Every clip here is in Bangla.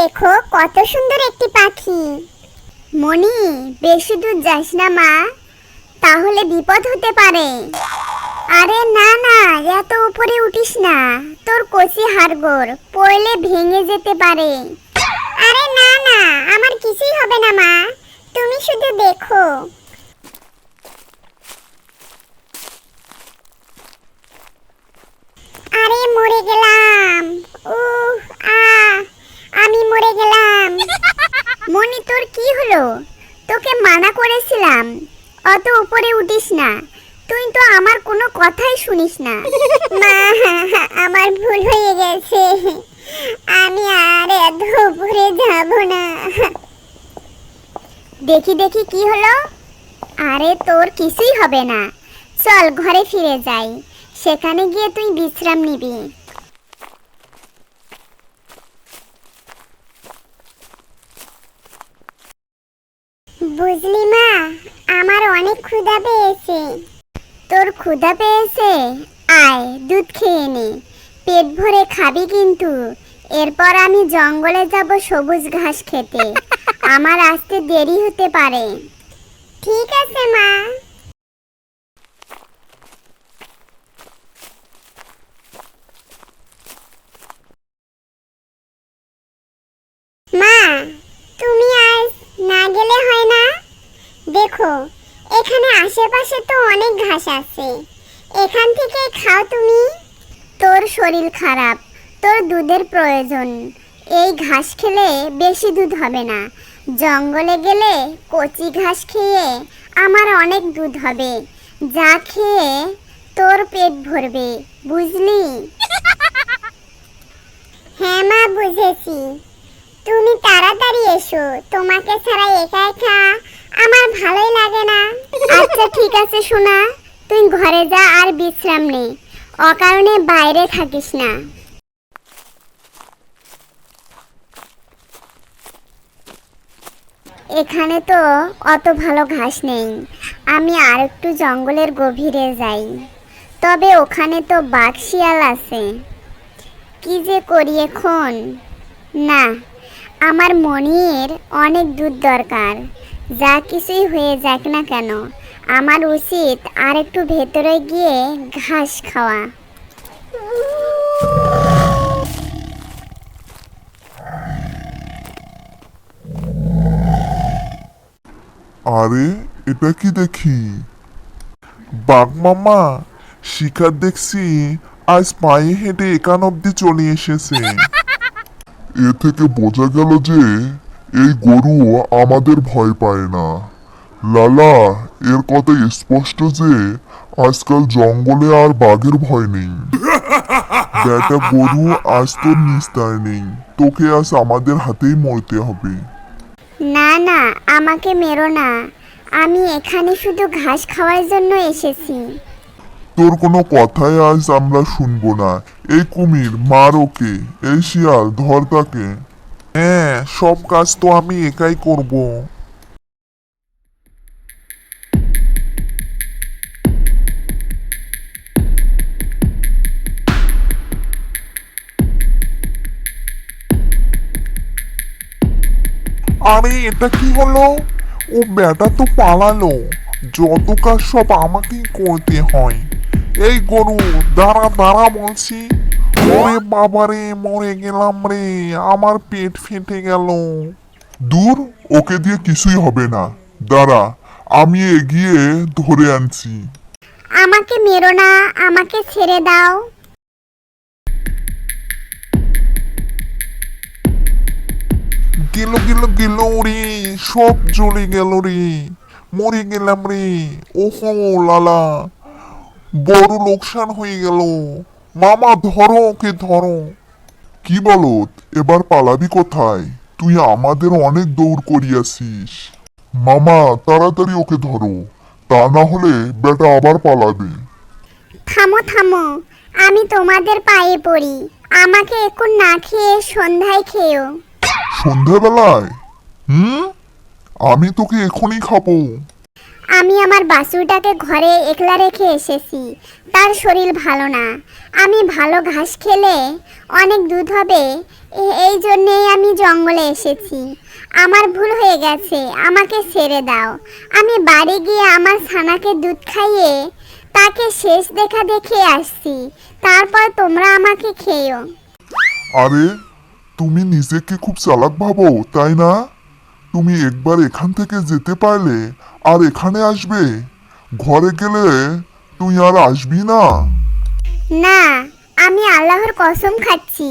দেখো কত সুন্দর একটি পাখি। মনি, বেশি দূর যাস না মা, তাহলে বিপদ হতে পারে। আরে না না, এত উপরে উঠিস না, তোর কচি হাড়গোড় পড়লে ভেঙে যেতে পারে। আরে না না, আমার কিছুই হবে না মা, তুমি শুধু দেখো। আরে মরে গেলাম। উহ আ আমি মরে গেলাম। মনি, তোর কি হলো? তোকে মানা করেছিলাম অত উপরে উঠিস না, তুই তো আমার কোনো কথাই শুনিস না। মা, আমার ভুল হয়ে গেছে, আমি আর এত উপরে যাব না। দেখি দেখি কি হলো? আরে তোর কিছুই হবে না, চল ঘরে ফিরে যাই, সেখানে গিয়ে তুই বিশ্রাম নিবি। বুঝলি মা, আমার অনেক ক্ষুধা পেয়েছে। তোর ক্ষুধা পেয়েছে? আয় দুধ খেয়ে নে, পেট ভরে খাবি কিন্তু। এরপর আমি জঙ্গলে যাব সবুজ ঘাস খেতে, আমার আসতে দেরি হতে পারে। ঠিক আছে মা। মা, তুমি আজ না গেলে হয় না? দেখো, এখানে আশেপাশে তো অনেক ঘাস আছে, এখান থেকে খাও তুমি। তোর শরীর খারাপ, তোর দুধের প্রয়োজন, এই ঘাস খেলে বেশি দুধ হবে না। জঙ্গলে গেলে কচি ঘাস খেয়ে আমার অনেক দুধ হবে, যা খেয়ে তোর পেট ভরবে, বুঝলি? হ্যাঁ মা, বুঝেছি। তুমি তাড়াতাড়ি এসো, তোমাকে ছাড়া একা একা আমার ভালোই লাগে না। আচ্ছা ঠিক আছে সোনা, তুই ঘরে যা আর বিশ্রাম নে, অকারণে বাইরে থাকিস না। এখানে তো অত ভালো ঘাস নেই, আমি আর একটু জঙ্গলের গভীরে যাই। তবে ওখানে তো বাঘ শিয়াল আছে, কি যে করি এখন। না, আমার মনির অনেক দুধ দরকার, যা কিছুই হয়ে যাক না কেন আমার উচিত আর একটু ভেতরে গিয়ে ঘাস খাওয়া। আরে এটা কি দেখি? বাঘ মামা, শিকার দেখছি আজ পায়ে হেঁটে এখান অব্দি চলে এসেছে। এ থেকে বোঝা গেল যে এই গরু আমাদের ভয় পায় না। লালা, এর কথা স্পষ্ট যে আজকাল জঙ্গলে আর বাঘের ভয় নেই। বেটা গরু, আজ তোর নিস্তার নেই, তোকে আজ আমাদের হাতেই মরতে হবে। না না, আমাকে মেরো না, আমি এখানে শুধু ঘাস খাওয়ার জন্য এসেছি। তোর কোনো কথাই আজ আমরা শুনবো না। এই কুমির, মার ওকে। এই শিয়াল, ধর তাকে। হ্যাঁ, সব কাজ তো আমি একাই করব। আরে এটা কি হলো? ও বেটা তো পালালো, যত কাজ সব আমাকেই করতে হয়। এই গরু, দাঁড়া দাঁড়া বলছি। ওরে বাবারে, মরে গেলাম রে, আমার পেট ফেটে গেল। দূর, ওকে দিয়ে কিছুই হবে না, দাঁড়া আমি এগিয়ে ধরে আনছি। আমাকে মেরো না, আমাকে ছেড়ে দাও। গেল গেল গেল রে, সব জ্বলে গেল রে, মরে গেলাম রে। ওহো লালা, বড় লোকসান হয়ে গেল। মামা ধরো ওকে, ধরো। কি বলো, এবার পালাবি কোথায়? তুই আমাদের অনেক দৌড় করিয়াছিস। মামা তাড়াতাড়ি ওকে ধরো, তা না হলে বেটা আবার পালাবে। থামো থামো, আমি তোমাদের পায়ে পড়ি, আমাকে এখন না খেয়ে সন্ধ্যায় খেও। সন্ধ্যাবেলায়? হুম, আমি তোকে এখনই খাবো। আমি আমার বাছুরটাকে ঘরে একলা রেখে এসেছি, তার শরীর ভালো না। আমি ভালো ঘাস খেলে অনেক দুধ হবে, এই জন্যেই আমি জঙ্গলে এসেছি। আমার ভুল হয়ে গেছে, আমাকে ছেড়ে দাও। আমি বাড়ি গিয়ে আমার ছানাকে দুধ খাইয়ে তাকে শেষ দেখা দেখে আসছি, তারপর তোমরা আমাকে খেয়েও। আরে তুমি নিজেকে খুব চালাক ভাবো, তাই না? তুমি একবার এখান থেকে যেতে পারলে আর এখানে আসবে, ঘরে গেলে তুই আর আসবি না। না, আমি আল্লাহর কসম খাচ্ছি,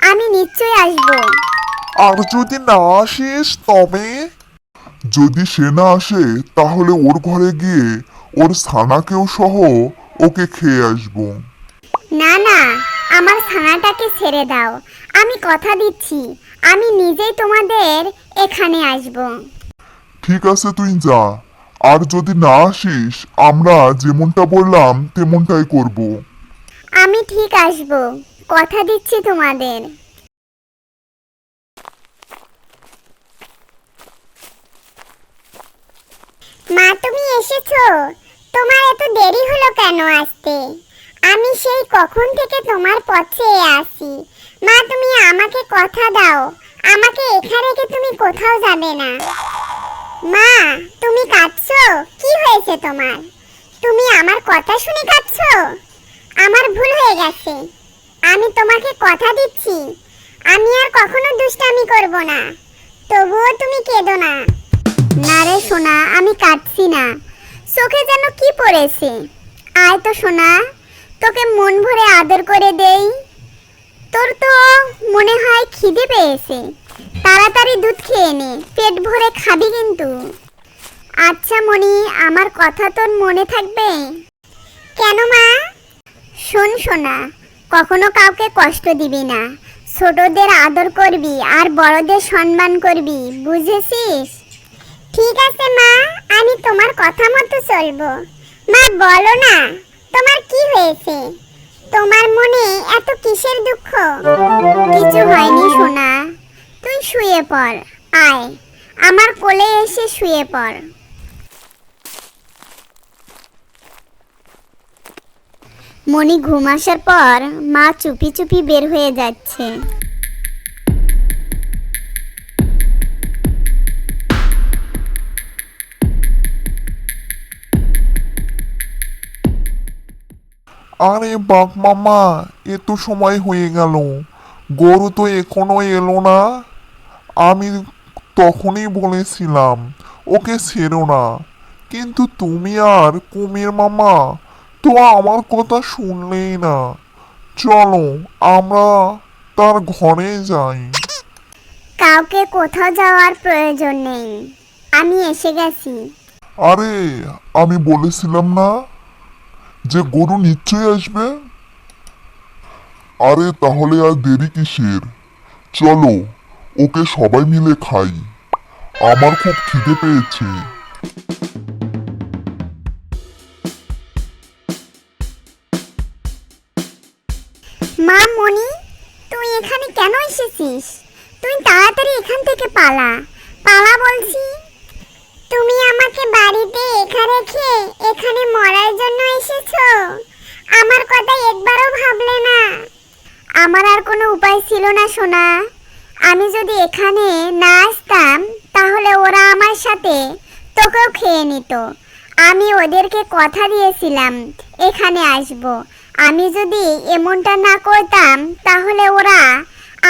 আমি নিশ্চয়ই আসবো। আর যদি না আসিস তবে? যদি সে না আসে তাহলে ওর ঘরে গিয়ে ওর ছানাকেও সহ ওকে খেয়ে আসবো। না না, আমার ছানাটাকে ছেড়ে দাও। আমি কথা দিচ্ছি, আমি নিজেই তোমাদের এখানে আসবো। ঠিক আছে, তুই যা। আর যদি না আসিস আমরা যেমনটা বললাম তেমনটাই করব। আমি ঠিক আসবো, কথা দিচ্ছি তোমাদের। মা, তুমি এসেছো? তোমার এত দেরি হলো কেন আসতে? আমি সেই কখন থেকে তোমার পথে আসি। মা, তুমি আমাকে কথা দাও, আমাকে এখানে রেখে তুমি কোথাও যাবে না। মা, তুমি কাঁদছো? কি হয়েছে তোমার? তুমি আমার কথা শুনে কাঁদছো? আমার ভুল হয়ে গেছে, আমি তোমাকে কথা দিচ্ছি আমি আর কখনো দুষ্টামি করব না, তবুও তুমি কেঁদো না। না রে সোনা, আমি কাঁদছি না, চোখে যেন কি পড়েছে। আয় তো সোনা, তোকে মন ভরে আদর করে দেই। তোর তো মনে হয় খিদে পেয়েছে, তাড়াতাড়ি দুধ খেয়ে নে, পেট ভরে খাবি কিন্তু। আচ্ছা মনি, আমার কথা তোর মনে থাকবে? কেন মা? শোন সোনা, কখনো কাউকে কষ্ট দিবি না, ছোটদের আদর করবি আর বড়দের সম্মান করবি, বুঝেছিস? ঠিক আছে মা, আমি তোমার কথা মতো চলবো। মা বলো না, তোমার কি হয়েছে? তোমার মনে এত কিসের দুঃখ? কিছু হয়নি সোনা, তুই শুয়ে পড়। আয়, আমার কোলে এসে শুয়ে পড়। মনি ঘুম আসার পর মা চুপি চুপি বের হয়ে যাচ্ছে। আরে বাঘ মামা, এত সময় হয়ে গেল, গরু তো এখনো এলো না। আমি তখনই বলেছিলাম ওকে ছেড়ো না, কিন্তু তুমি আর কুমির মামা তো আমার কথা শুনলেই না। চলো আমরা তার ঘরে যাই। কাউকে কোথাও যাওয়ার প্রয়োজন নেই, আমি এসে গেছি। আরে আমি বলেছিলাম না যে গরু নিশ্চয়ই আসবে? আরে তাহলে আর দেরি কিসের, চলো ওকে সবাই মিলে খাই, আমার খুব খিদে পেয়েছে। মা, মনি, তুই এখানে কেন এসেছিস? তুই তাড়াতাড়ি এখান থেকে পালা, পালা বলছি। তুমি আমাকে বাড়িতে একা রেখে এখানে মরার জন্য এসেছো? আমার কথা একবারও ভাবলে না? আমার আর কোনো উপায় ছিল না সোনা, আমি যদি এখানে না আসতাম তাহলে ওরা আমার সাথে তোকেও খেয়ে নিত। আমি ওদেরকে কথা দিয়েছিলাম এখানে আসব, আমি যদি এমনটা না করতাম তাহলে ওরা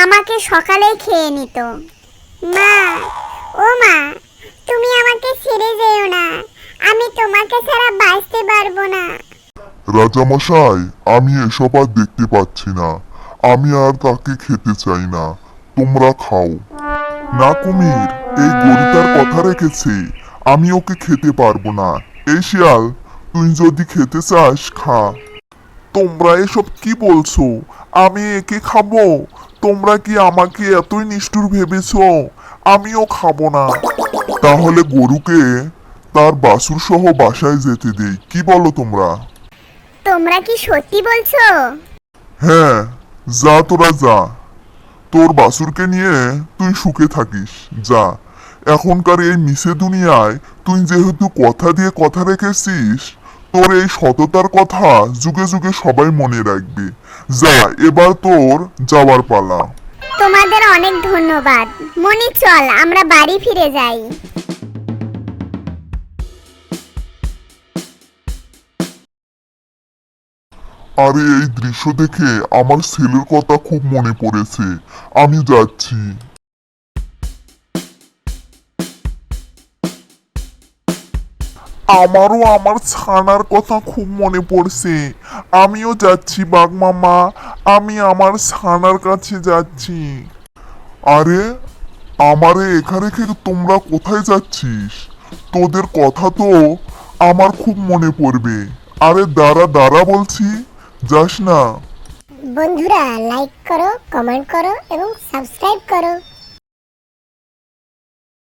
আমাকে সকালেই খেয়ে নিত। মা, ও মা, তুমি আমাকে ছেড়ে যেও না, আমি তোমাকে ছাড়া বাঁচতে পারবো না। রাজামশাই, আমি এসব আর দেখতে পাচ্ছি না, আমি আর তাকে খেতে চাই না, তোমরা খাও। না কুমির, এই গরুটার কথা রেখেছে, আমি ওকে খেতে পারবো না। এই শিয়াল, তুই যদি খেতে চাস খা। তোমরা এসব কি বলছো? আমি একে খাবো? তোমরা কি আমাকে এতই নিষ্ঠুর ভেবেছো? আমিও খাবো না। তাহলে গরুকে তার বাছুর সহ বাসায় যেতে দেই, কি বলো তোমরা? তোমরা কি সত্যি বলছো? হ্যাঁ, যা তোরা যা, তোর বাছুরকে নিয়ে তুই সুখে থাকিস, যা। এখনকার এই মিশে দুনিয়ায় তুই যেহেতু কথা দিয়ে কথা রেখেছিস, তোর এই সততার কথা যুগে যুগে সবাই মনে রাখবে। যা, এবার তোর যাওয়ার পালা। তোমাদের অনেক ধন্যবাদ। মনি, চল আমরা বাড়ি ফিরে যাই। আরে এই দৃশ্য দেখে আমার ছেলের কথা খুব মনে পড়েছে। আমি যাচ্ছি। আমারও আমার ছানার কথা খুব মনে পড়ছে। আমিও যাচ্ছি বাঘ মামা, আমি আমার ছানার কাছে যাচ্ছি। আরে আমারে এখানে রেখে তোমরা কোথায় যাচ্ছিস? তোদের কথা তো আমার খুব মনে পড়বে। আরে দাঁড়া দাঁড়া বলছি, যাস না। বন্ধুরা, লাইক করো, কমেন্ট করো এবং সাবস্ক্রাইব করো।